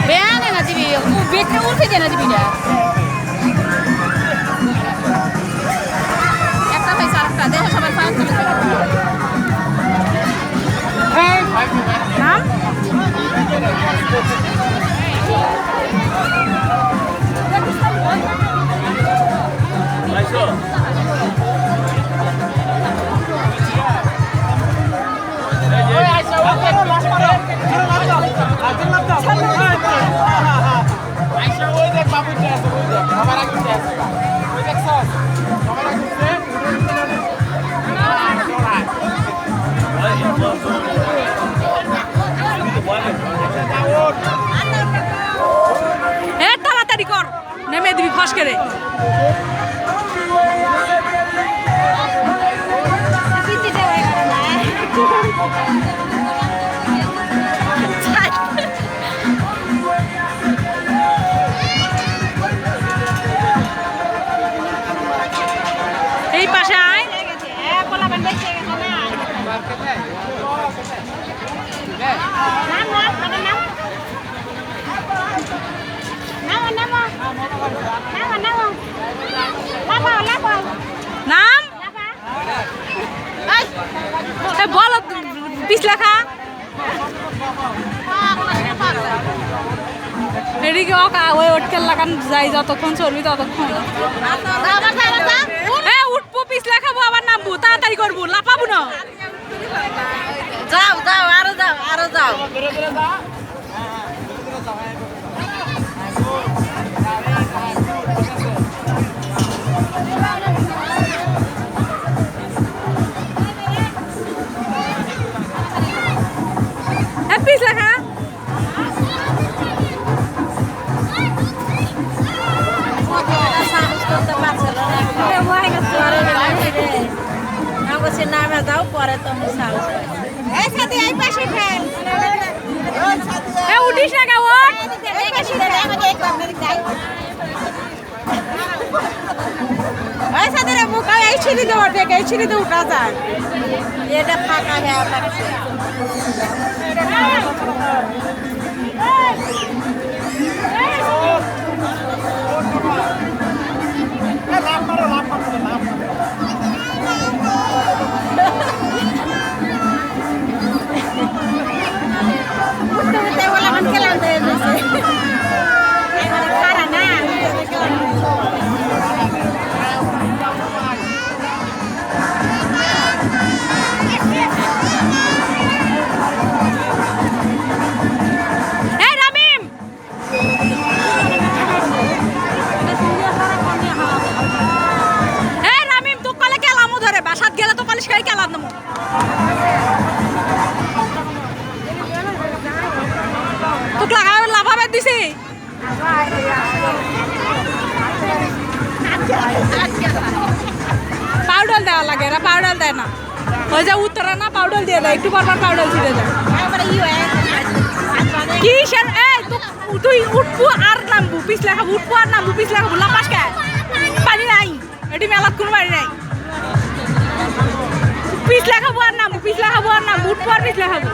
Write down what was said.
বেয়ানে না দিবি বেটে উঠে দে না দিবি না একটা ভাই সারটা দেহ সবার ফান তুলে নাম তাড়াতাড়ি কর নেমে দিবি ফাঁস করে এই পাশে আয় নাম বল পিছ লেখা এদিকে ওই ওটকেল লাগান যাই যতক্ষণ চলবি ততক্ষণ উঠবো পিছ লেখাবো আবার নামবো তাড়াতাড়ি করবো লাফাবো না যাও যাও আরো যাও আরো যাও পিছ লেখা নামে যাও পরে তুমি উঠিস না কেমন এই ছিঁড়িতে ওঠে এই ছিঁড়িতে উঠা যায় এটা ফাঁকা পাউডার দেওয়া লাগে না পাউডার দেয় না ওই যে উত্তরা না পাউডার দিয়ে দেয় একটু পরপর পাউডার ছিঁড়ে যায় কি তুই উঠবো আর নামবো পিছলে খাবো উঠবো আর নামবো পিছলে খাবো লাপাস কে পানি নাই এটি মেলাত কোনো পানি নাই পিছলে খাবো আর নামবো পিছলে খাবো আর নামবো উঠবো আর পিছলে খাবো